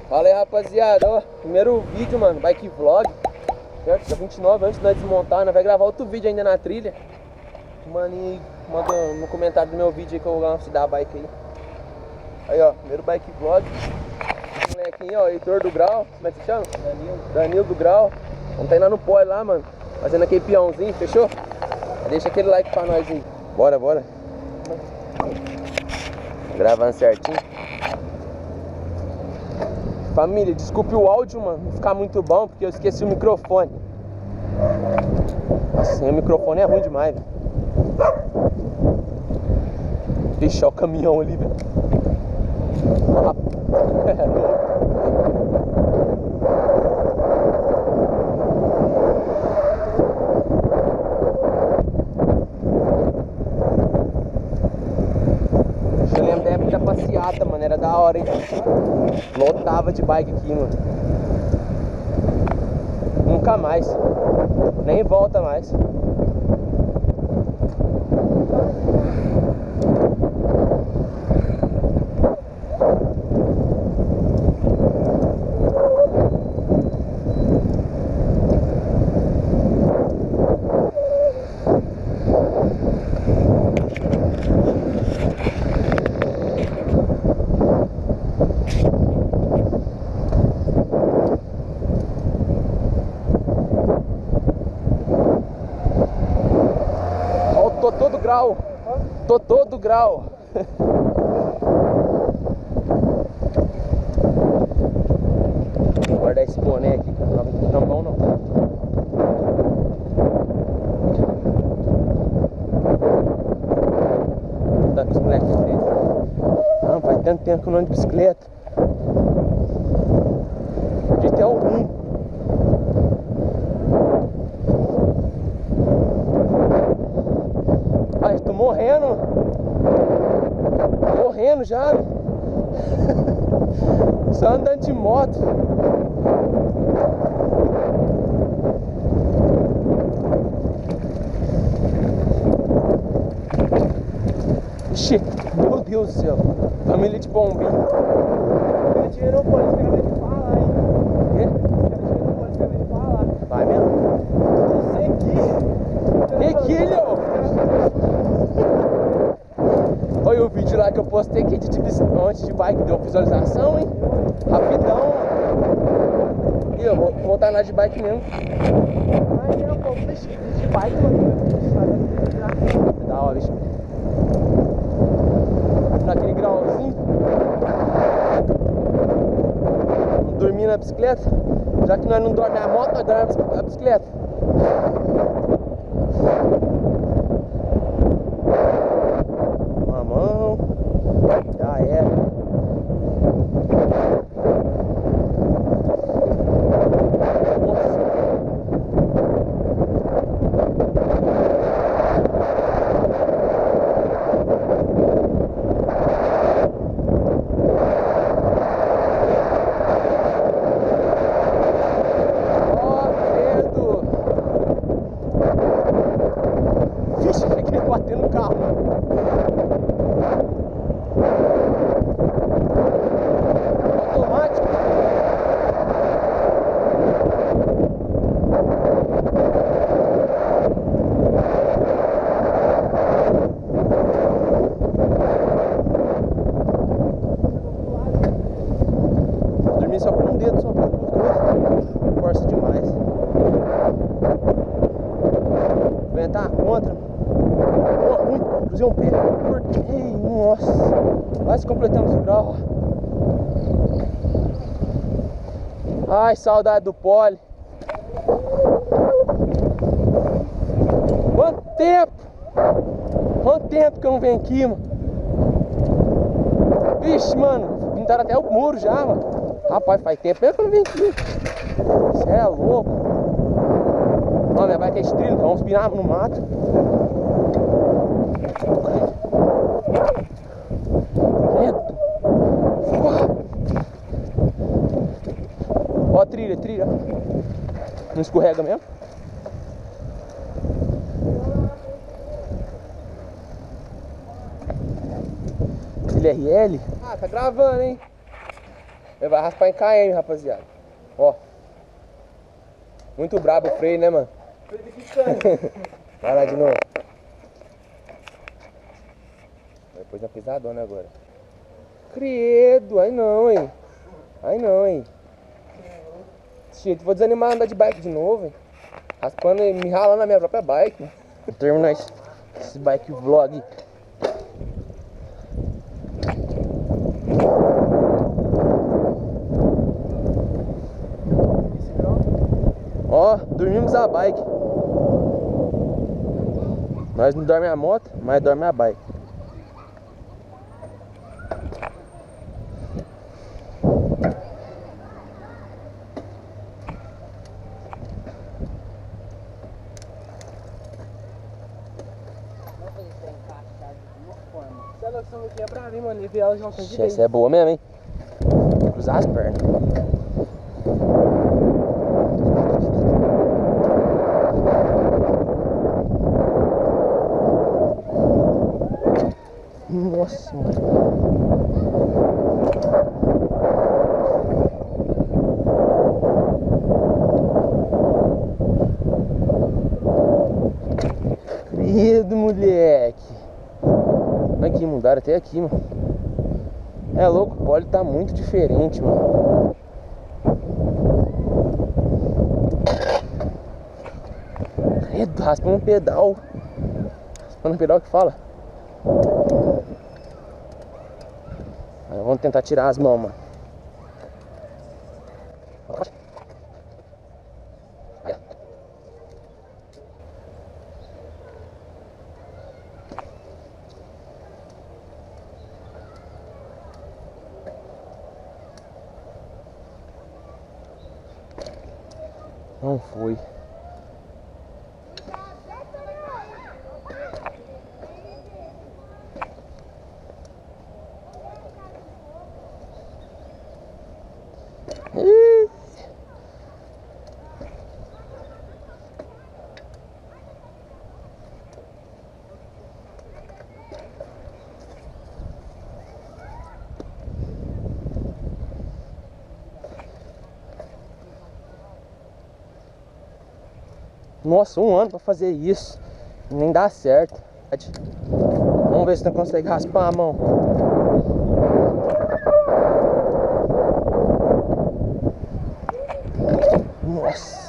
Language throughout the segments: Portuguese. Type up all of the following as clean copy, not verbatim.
Fala aí, rapaziada, ó, primeiro vídeo, mano, bike vlog, certo? Dia 29, antes de nós desmontar, nós vai gravar outro vídeo ainda na trilha. O maninho mandou no comentário do meu vídeo aí que eu vou dar a bike aí. Aí, ó, primeiro bike vlog. Esse molequinho, ó, Heitor do Grau, como é que se chama? Danilo do Grau. Vamos tá indo lá no pole lá, mano, fazendo aquele peãozinho, fechou? Deixa aquele like pra nós aí. Bora, bora. Gravando certinho. Família, desculpe o áudio, mano, não ficar muito bom, porque eu esqueci o microfone. Nossa, o microfone é ruim demais, velho. Vixe, ó o caminhão ali, velho. Eu lembro da época da passeata, mano, era da hora, hein? Lotava de bike aqui, mano. Nunca mais. Nem volta mais. Tô todo grau. Vou guardar esse boné aqui, que não é tão bom não. Tá com os moleques dentro. Não, faz tanto tempo que eu não ando de bicicleta. Podia ter algum. Ai, tô morrendo. Morrendo já. Só andando de moto. Ixi, meu Deus do céu. Família de bombinho. Ele tirou o pole, escrevendo de falar, hein? Quê? Ele tirou o pole, escrevendo de falar. Vai mesmo? Não sei aqui. Equilho! Olha o vídeo lá que eu postei aqui antes de bike, deu visualização, hein? Rapidão. E eu vou voltar lá de bike mesmo. Mas é um pouco de bike, mano. Da hora, bicho. Naquele grauzinho. Vamos dormir na bicicleta. Já que nós não dormimos na moto, nós dormimos na bicicleta. Uma mão. Já era. Só com um dedo, só com os dois. Força demais. Vou entrar contra. Muito, cruzei um pé. Cortei, nossa. Quase completamos o grau. Ai, saudade do pole. Quanto tempo? Quanto tempo que eu não venho aqui, mano? Vixe, mano. Pintaram até o muro já, mano. Rapaz, faz tempo mesmo que eu não vim aqui. Você é louco. Ó, minha bike é de trilho, vamos pinar no mato. Ó, trilha, trilha. Não escorrega mesmo? Trilha RL. Ah, tá gravando, hein? Ele vai raspar em KM, rapaziada. Ó. Muito brabo o freio, né, mano? Vai lá de novo. Depois na pisadona agora. Credo, aí não, hein? Aí não, hein? Gente, vou desanimar a andar de bike de novo, hein? Raspando e me ralando na minha própria bike, mano. Vou terminar esse bike vlog. Ó, dormimos a bike. Nós não dormimos a moto, mas dorme a bike. Essa aqui é pra mim, mano. E ver ela já de vez. Essa é boa mesmo, hein? Cruzar as pernas. Nossa, mano. Credo, moleque. Aqui, mudaram até aqui, mano. É louco, o óleo tá muito diferente, mano. Credo, raspando um pedal. Raspando um pedal que fala. Aí vamos tentar tirar as mãos, mano. Não foi. Nossa, 1 ano pra fazer isso. Nem dá certo. Vamos ver se não consegue raspar a mão. Nossa.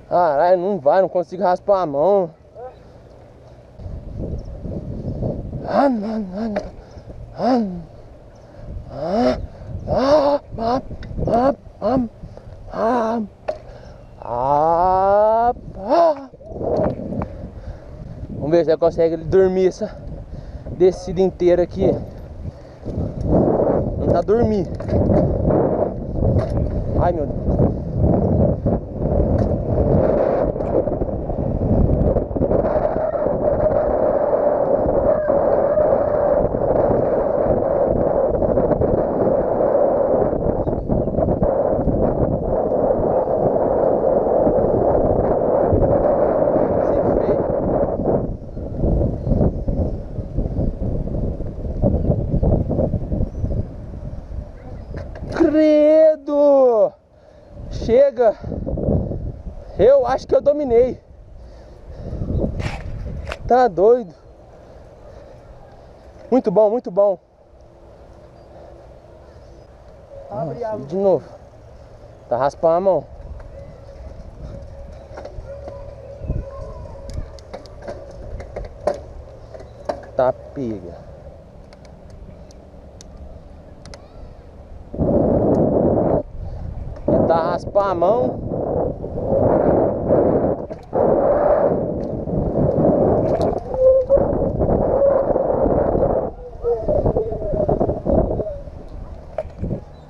Caralho, não vai, não consigo raspar a mão. Vamos ver se ele consegue dormir essa descida inteira aqui. Não tá dormindo. Ai, meu Deus. Credo! Chega! Eu acho que eu dominei. Tá doido? Muito bom, muito bom. Nossa, de novo. Tá raspando a mão. Tá pega. Tentar raspar a mão.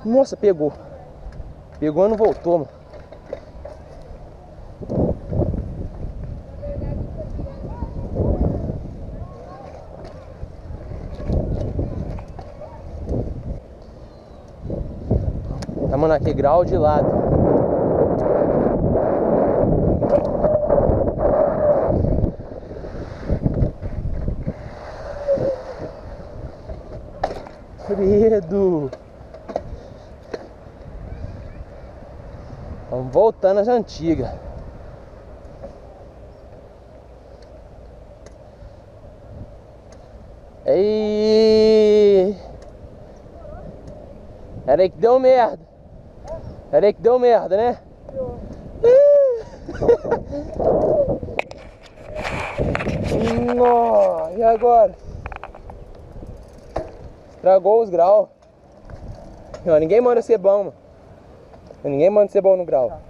Nossa, pegou. Pegou e não voltou, mano. Estamos aqui, grau de lado. Credo! Vamos voltando às antigas. Ei! Era aí que deu merda. Era aí que deu merda, né? Nossa, e agora? Estragou os graus. Ninguém manda ser bom, mano. Ninguém manda ser bom no grau.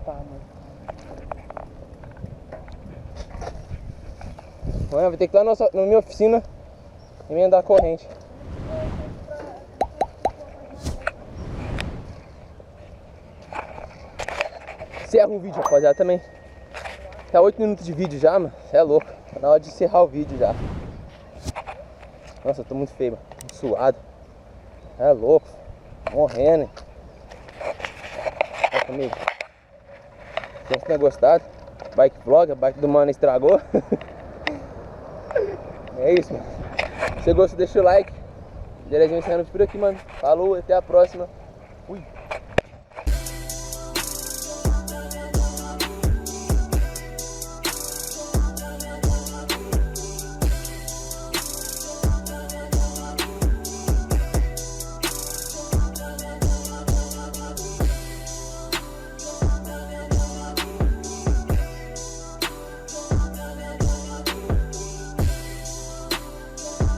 Mano, vou ter que ir lá na minha oficina emendar a corrente. Encerra o vídeo, rapaziada, também. Tá 8 minutos de vídeo já, mano. Você é louco. Tá na hora de encerrar o vídeo já. Nossa, eu tô muito feio, mano. Muito suado. É louco. Morrendo, hein? Olha comigo. Se você tenha gostado, bike vlog, a bike do mano estragou. É isso, mano. Se você gostou, deixa o like. DEDEZINHO encerrando por aqui, mano. Falou, até a próxima.